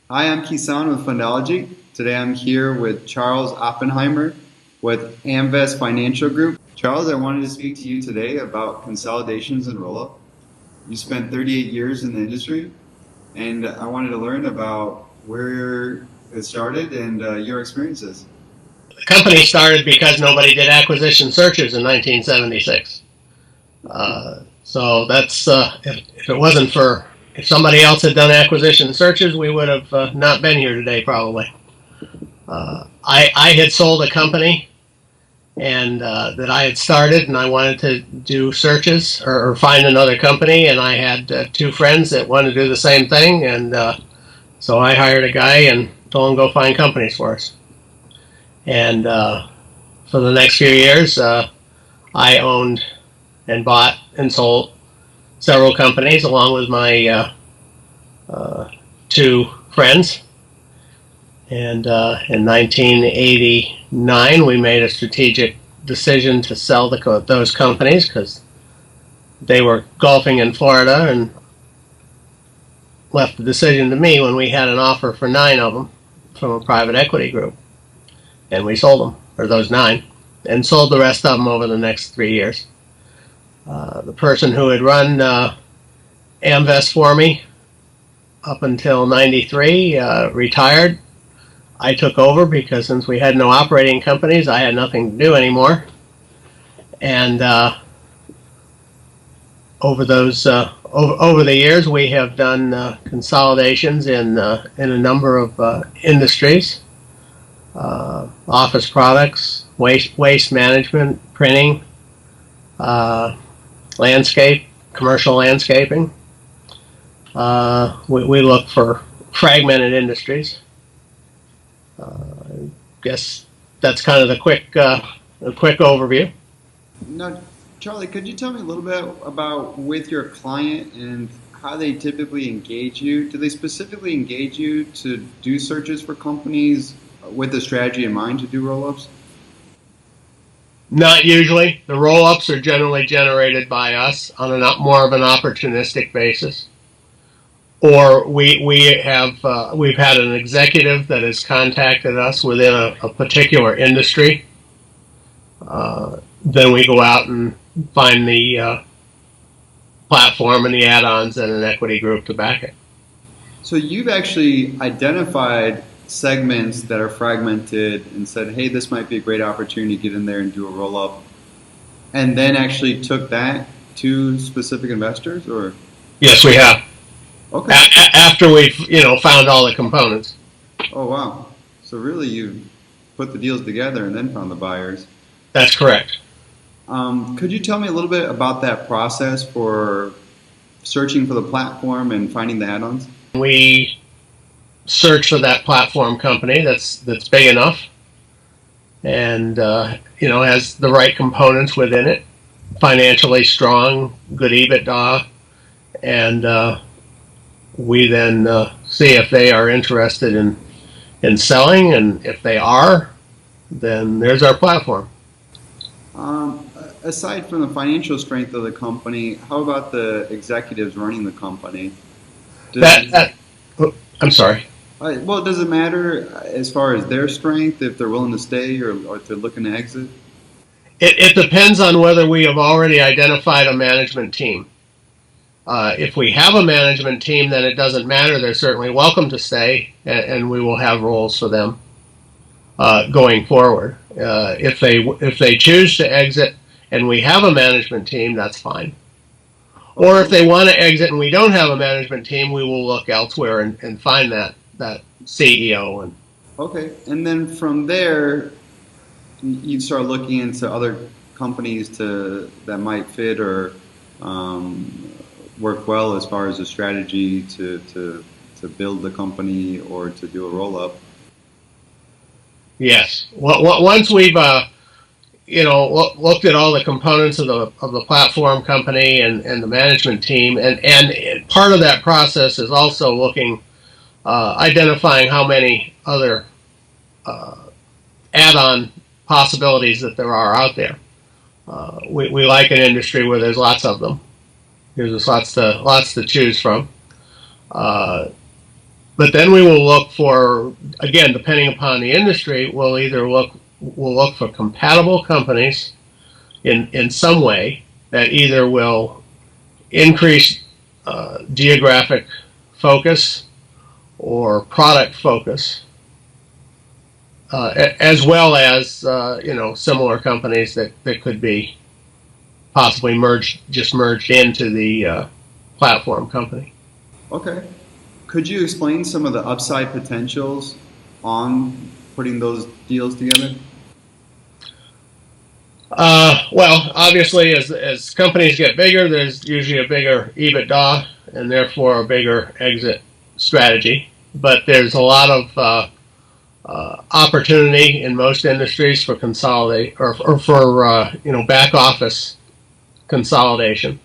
Hi, I'm Kison with Fundology. Today I'm here with Charles Oppenheimer with Amvest Financial Group. Charles, I wanted to speak to you today about consolidations and roll-up. You spent 38 years in the industry, and I wanted to learn about where it started and your experiences. The company started because nobody did acquisition searches in 1976. So that's if it wasn't for if somebody else had done acquisition searches, we would have not been here today probably. I had sold a company and that I had started, and I wanted to do searches or find another company, and I had two friends that wanted to do the same thing, and so I hired a guy and told him to go find companies for us. And for the next few years, I owned and bought and sold several companies along with my two friends. And in 1989, we made a strategic decision to sell those companies because they were golfing in Florida, and left the decision to me when we had an offer for 9 of them from a private equity group. And we sold them, or those 9, and sold the rest of them over the next 3 years. The person who had run Amvest for me up until 93 retired. I took over because since we had no operating companies, I had nothing to do anymore. And over the years, we have done consolidations in a number of industries: office products, waste management, printing, commercial landscaping. We look for fragmented industries. I guess that's kind of the quick overview. Now, Charlie, could you tell me a little bit about with your client and how they typically engage you? Do they specifically engage you to do searches for companies with a strategy in mind to do roll-ups? Not usually. The roll-ups are generally generated by us on more of an opportunistic basis. Or we've had an executive that has contacted us within a particular industry. Then we go out and find the platform and the add-ons and an equity group to back it. So you've actually identified segments that are fragmented and said, hey, this might be a great opportunity to get in there and do a roll-up, and then actually took that to specific investors, or? Yes, we have. Okay. After we've found all the components. Oh, wow. So really you put the deals together and then found the buyers. That's correct. Could you tell me a little bit about that process for searching for the platform and finding the add-ons? We search for that platform company that's big enough and has the right components within it, financially strong, good EBITDA, and we then see if they are interested in selling, and if they are, then there's our platform. Aside from the financial strength of the company, how about the executives running the company? I'm sorry. Well, does it matter as far as their strength, if they're willing to stay or if they're looking to exit? It depends on whether we have already identified a management team. If we have a management team, then it doesn't matter. They're certainly welcome to stay, and we will have roles for them going forward. If they choose to exit and we have a management team, that's fine. Or if they want to exit and we don't have a management team, we will look elsewhere and find that CEO. Okay, and then from there, you start looking into other companies that might fit or work well as far as a strategy to build the company or to do a roll-up. Yes. Once we've looked at all the components of the platform company and the management team, and part of that process is also identifying how many other add-on possibilities that there are out there. We like an industry where there's lots of them. There's lots to choose from. but then we will look for, again, depending upon the industry, we'll look for compatible companies in some way that either will increase geographic focus or product focus, as well as similar companies that could be possibly merged into the platform company. Okay. Could you explain some of the upside potentials on putting those deals together? Well, obviously, as companies get bigger, there's usually a bigger EBITDA and therefore a bigger exit strategy. But there's a lot of opportunity in most industries for consolidate or for back office consolidation.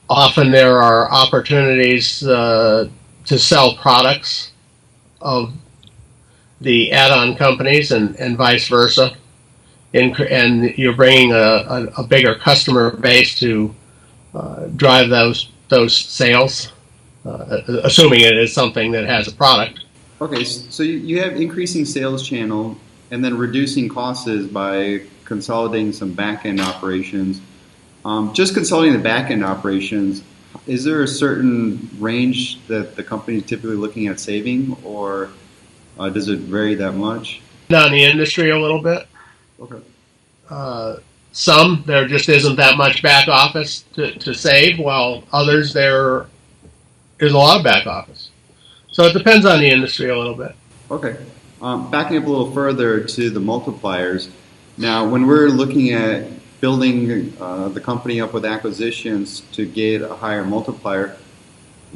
Often there are opportunities to sell products of the add-on companies and vice versa. And you're bringing a bigger customer base to drive those sales, assuming it is something that has a product. Okay, so you have increasing sales channel and then reducing costs by consolidating some back-end operations. Just consolidating the back-end operations, is there a certain range that the company is typically looking at saving, or does it vary that much? On the industry a little bit. Okay. Some, there just isn't that much back office to save, while others there is a lot of back office. So it depends on the industry a little bit. Okay. Backing up a little further to the multipliers. Now, when we're looking at building the company up with acquisitions to get a higher multiplier,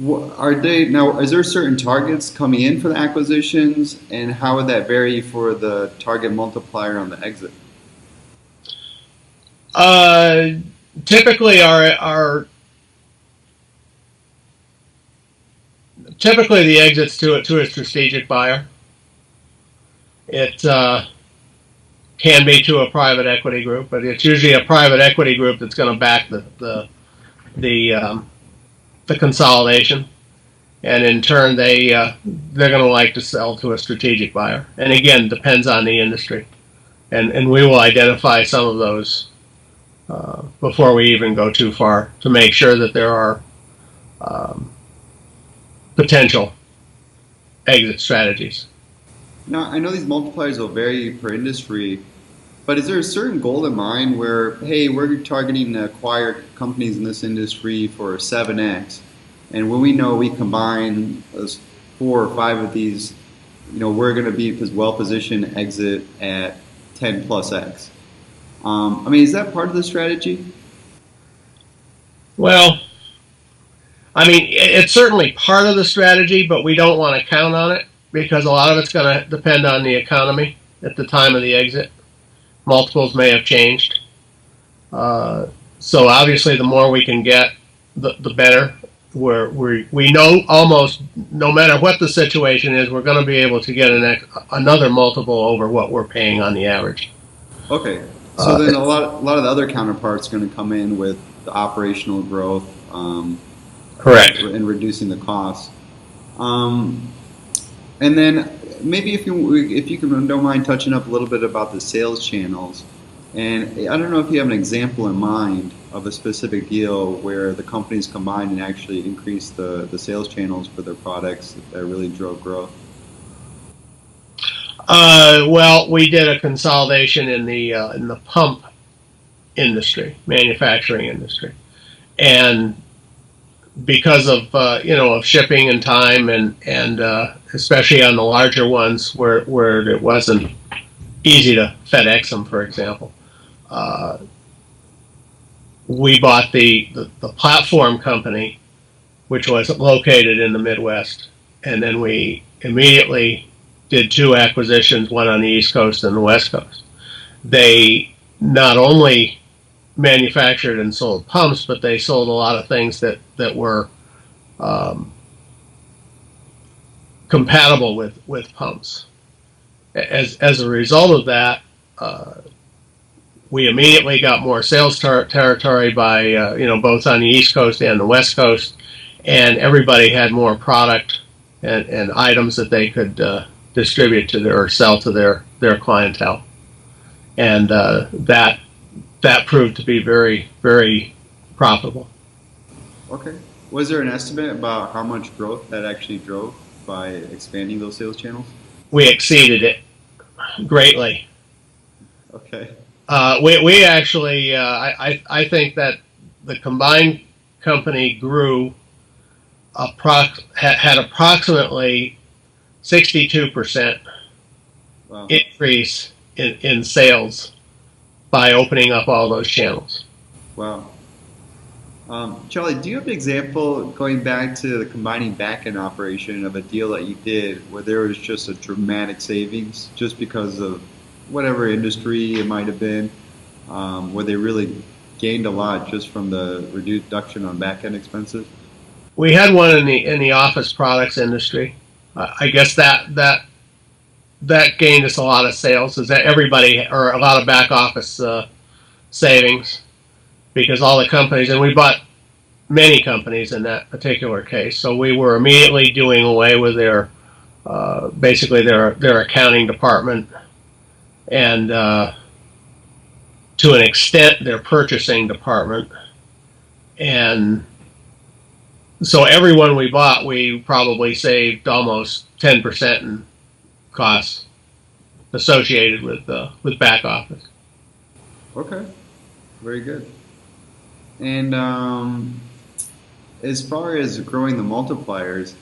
is there certain targets coming in for the acquisitions, and how would that vary for the target multiplier on the exit? Typically typically the exits to a strategic buyer. It can be to a private equity group, but it's usually a private equity group that's going to back the consolidation, and in turn they're going to like to sell to a strategic buyer. And again, depends on the industry, and we will identify some of those before we even go too far to make sure that there are potential exit strategies. Now, I know these multipliers will vary per industry, but is there a certain goal in mind where, hey, we're targeting to acquire companies in this industry for 7x, and when we know we combine those 4 or 5 of these, we're going to be well positioned to exit at 10 plus x? Is that part of the strategy? Well, it's certainly part of the strategy, but we don't want to count on it because a lot of it's going to depend on the economy at the time of the exit. Multiples may have changed. So obviously the more we can get, the better. We know almost no matter what the situation is, we're going to be able to get another multiple over what we're paying on the average. Okay. So then a lot of the other counterparts are going to come in with the operational growth. Correct. And reducing the costs. And then maybe if you don't mind touching up a little bit about the sales channels. And I don't know if you have an example in mind of a specific deal where the companies combined and actually increased the sales channels for their products that really drove growth. Well, we did a consolidation in the pump industry, manufacturing industry, and because of shipping and time and especially on the larger ones where it wasn't easy to FedEx them, for example, we bought the platform company, which was located in the Midwest, and then we immediately did 2 acquisitions, one on the East Coast and the West Coast. They not only manufactured and sold pumps, but they sold a lot of things that were compatible with pumps. As a result of that, we immediately got more sales territory by both on the East Coast and the West Coast, and everybody had more product and items that they could distribute to or sell to their clientele, and that proved to be very, very profitable. Okay. Was there an estimate about how much growth that actually drove by expanding those sales channels? We exceeded it greatly. Okay. We actually, I think that the combined company grew had approximately 62% Wow. increase in sales by opening up all those channels. Wow. Charlie, do you have an example going back to the combining back-end operation of a deal that you did where there was just a dramatic savings just because of whatever industry it might have been, where they really gained a lot just from the reduction on back-end expenses? We had one in the office products industry. I guess that gained us a lot of sales. Is that everybody or a lot of back office savings because all the companies, and we bought many companies in that particular case. So we were immediately doing away with their basically their accounting department and to an extent their purchasing department. And so everyone we bought, we probably saved almost 10% in costs associated with back office. Okay, very good. And as far as growing the multipliers,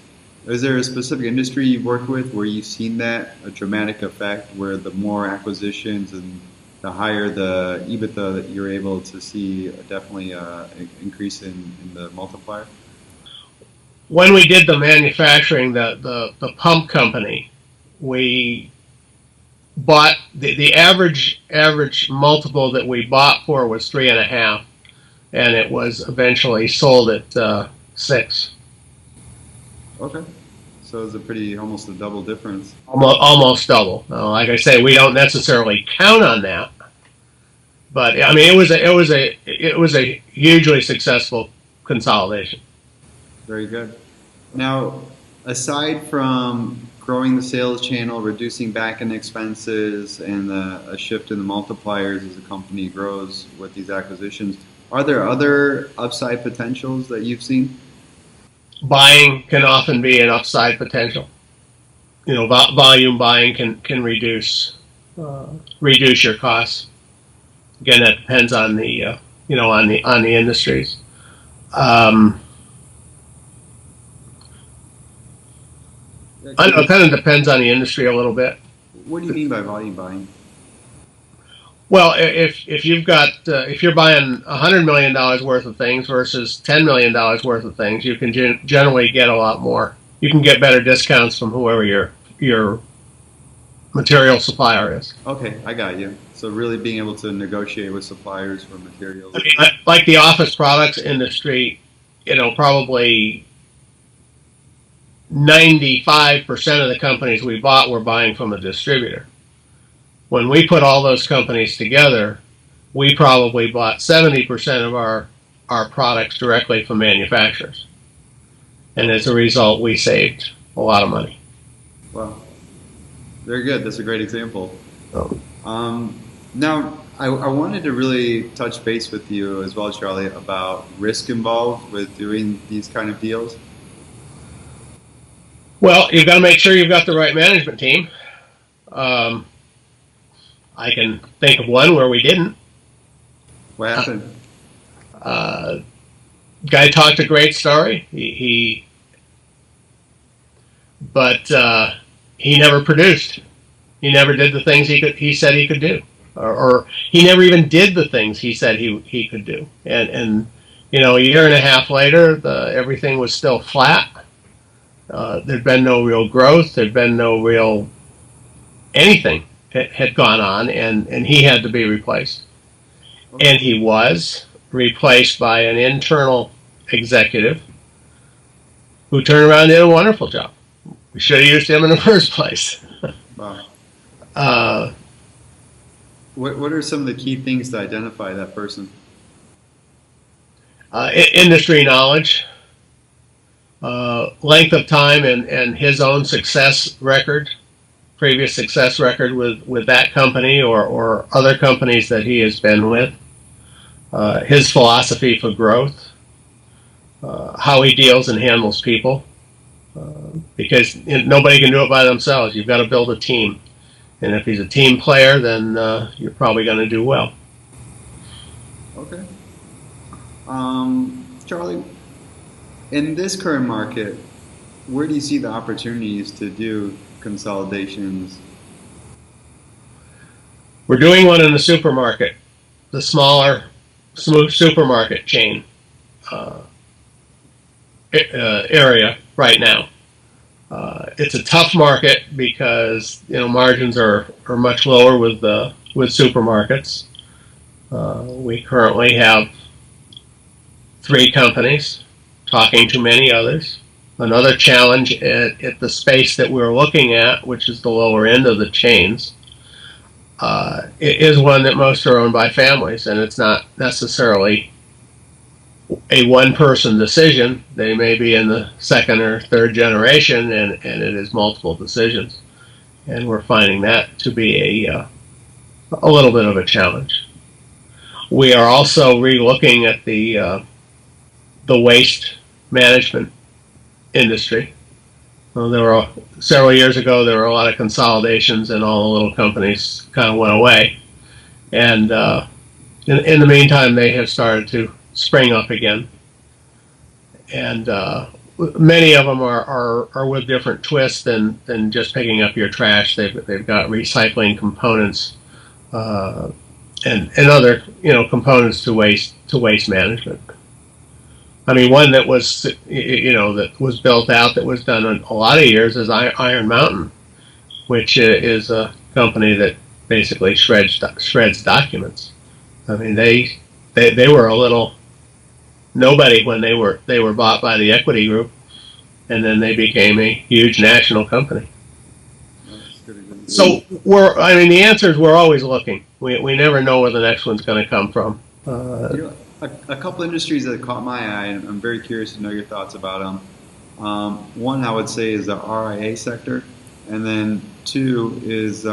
is there a specific industry you've worked with where you've seen that, a dramatic effect, where the more acquisitions and the higher the EBITDA that you're able to see definitely an increase in the multiplier? When we did the manufacturing, the pump company, we bought the average multiple that we bought for was 3.5, and it was eventually sold at 6. Okay. So it's a pretty almost a double difference. Almost double. Like I say, we don't necessarily count on that, but I mean, it was a hugely successful consolidation. Very good. Now, aside from growing the sales channel, reducing back-end expenses, and a shift in the multipliers as the company grows with these acquisitions, are there other upside potentials that you've seen? Buying can often be an upside potential. You know, volume buying can reduce your costs. Again, that depends on the on the industries. I know it kind of depends on the industry a little bit. What do you mean by volume buying? Well, if you've got if you're buying $100 million worth of things versus $10 million worth of things, you can generally get a lot more. You can get better discounts from whoever your material supplier is. Okay, I got you. So really being able to negotiate with suppliers for materials. I mean, like the office products industry, probably 95% of the companies we bought were buying from a distributor. When we put all those companies together, we probably bought 70% of our products directly from manufacturers. And as a result, we saved a lot of money. Wow. Very good. That's a great example. Oh. Now, I wanted to really touch base with you as well, Charlie, about risk involved with doing these kind of deals. Well, you've got to make sure you've got the right management team. I can think of one where we didn't. What happened? Guy talked a great story. But he never produced. He never did the things he said he could do, or he never even did the things he said he could do. And a year and a half later, everything was still flat. There'd been no real growth. There'd been no real anything had gone on, and he had to be replaced. Okay. And he was replaced by an internal executive who turned around and did a wonderful job. We should have used him in the first place. Wow. What are some of the key things to identify that person? Industry knowledge, length of time and his own success record, previous success record with that company or other companies that he has been with, his philosophy for growth, how he deals and handles people, because nobody can do it by themselves. You've got to build a team. And if he's a team player, then you're probably going to do well. Okay. Charlie, in this current market, where do you see the opportunities to do consolidations? We're doing one in the supermarket, the smaller supermarket chain area right now. It's a tough market because margins are much lower with supermarkets. We currently have 3 companies talking to many others. Another challenge at the space that we're looking at, which is the lower end of the chains, is one that most are owned by families, and it's not necessarily a one-person decision. They may be in the second or third generation, and it is multiple decisions. And we're finding that to be a little bit of a challenge. We are also re-looking at the waste management industry. Well, several years ago, there were a lot of consolidations, and all the little companies kind of went away. And in the meantime, they have started to spring up again. And many of them are with different twists than just picking up your trash. They've got recycling components and other components to waste management. I mean, one that was that was built out, that was done in a lot of years, is Iron Mountain, which is a company that basically shreds documents. I mean, they were a little nobody when they were bought by the equity group, and then they became a huge national company. So the answer is we're always looking. We never know where the next one's going to come from. A couple industries that caught my eye, and I'm very curious to know your thoughts about them. One I would say is the RIA sector, and then 2 is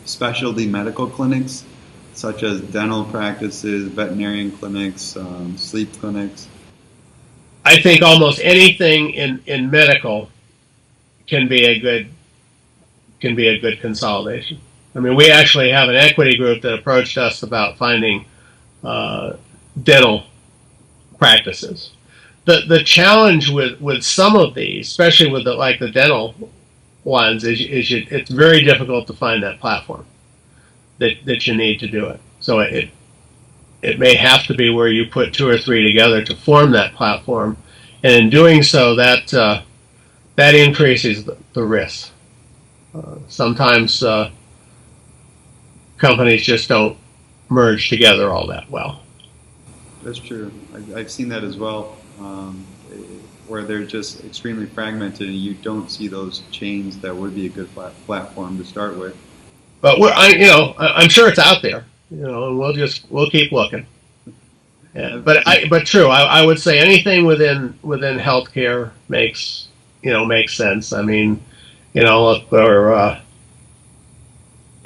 specialty medical clinics, such as dental practices, veterinarian clinics, sleep clinics. I think almost anything in medical can be a good consolidation. I mean, we actually have an equity group that approached us about finding dental practices. The challenge with some of these, especially with the dental ones, is it's very difficult to find that platform that you need to do it. So it may have to be where you put 2 or 3 together to form that platform, and in doing so, that increases the risk. Sometimes companies just don't merge together all that well. That's true. I've seen that as well, where they're just extremely fragmented, and you don't see those chains that would be a good platform to start with. But I'm sure it's out there, and we'll keep looking. Yeah, but true. I would say anything within healthcare makes sense. I mean, look, where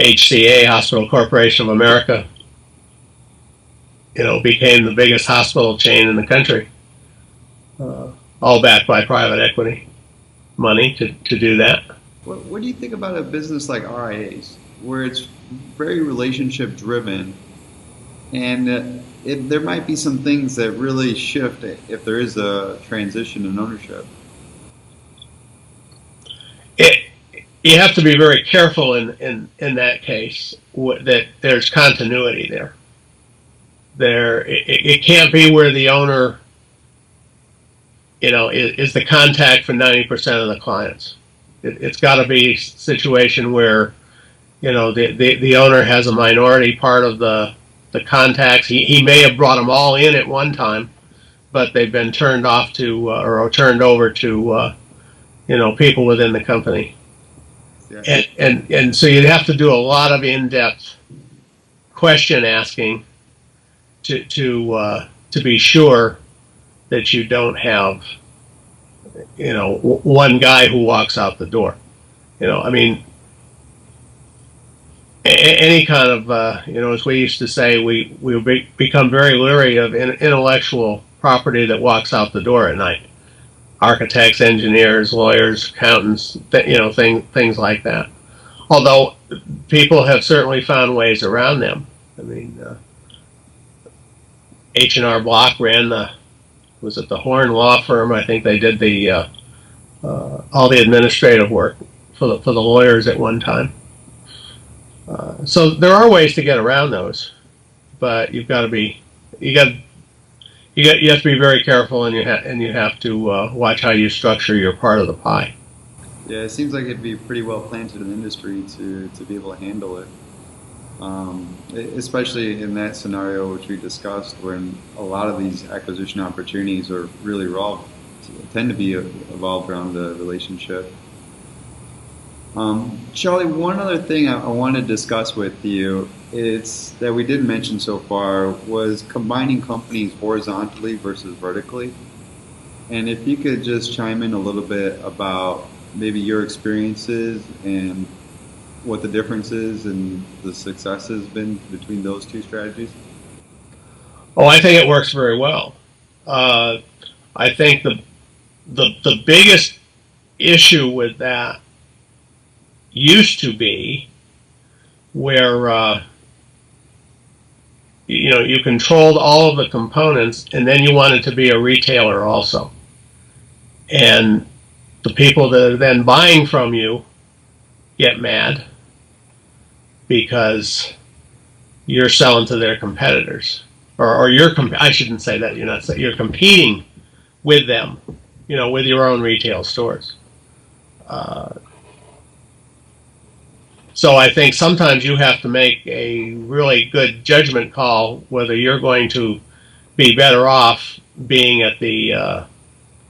HCA, Hospital Corporation of America, became the biggest hospital chain in the country, all backed by private equity money to do that. What do you think about a business like RIAs, where it's very relationship driven, and there might be some things that really shift if there is a transition in ownership? You have to be very careful in that case that there's continuity there. It can't be where the owner is the contact for 90% of the clients. It's got to be a situation where the owner has a minority part of the contacts. He may have brought them all in at one time, but they've been turned off to or turned over to people within the company. Yeah. And so you'd have to do a lot of in-depth question asking to be sure that you don't have one guy who walks out the door. I mean, any kind of, as we used to say, we become very leery of intellectual property that walks out the door at night. Architects, engineers, lawyers, accountants, things like that. Although people have certainly found ways around them. I mean, H&R Block ran was it the Horn Law Firm? I think they did all the administrative work for the lawyers at one time. So there are ways to get around those, but you have to be very careful, and you have to watch how you structure your part of the pie. Yeah, it seems like it'd be pretty well planted in the industry to be able to handle it. Especially in that scenario which we discussed, when a lot of these acquisition opportunities are really tend to be evolved around the relationship. Charlie, one other thing I want to discuss with you is that we didn't mention so far was combining companies horizontally versus vertically. And if you could just chime in a little bit about maybe your experiences and what the differences and the success has been between those two strategies. Oh, I think it works very well. I think the biggest issue with that used to be where you controlled all of the components, and then you wanted to be a retailer also, and the people that are then buying from you get mad because you're selling to their competitors, or I shouldn't say that. You're competing with them, with your own retail stores. So I think sometimes you have to make a really good judgment call whether you're going to be better off being at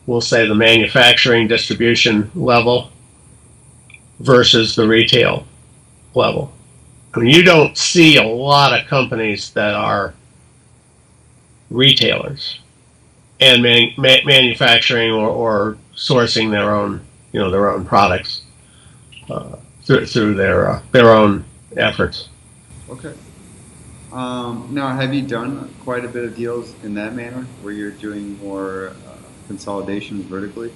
we'll say the manufacturing distribution level versus the retail level. I mean, you don't see a lot of companies that are retailers and manufacturing or sourcing their own products through their own efforts. Okay. Now, have you done quite a bit of deals in that manner, where you're doing more consolidations vertically?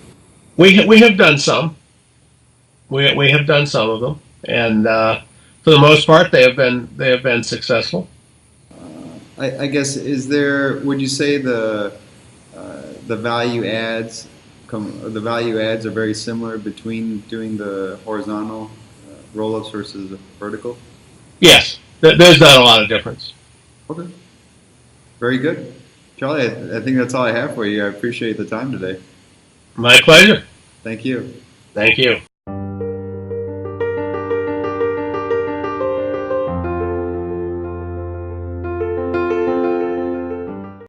We have done some. We have done some of them, and for the most part, they have been successful. I guess would you say the value adds the value adds are very similar between doing the horizontal roll-ups versus vertical? Yes, there's not a lot of difference. Okay, very good. Charlie, I think that's all I have for you. I appreciate the time today. My pleasure. Thank you. Thank you.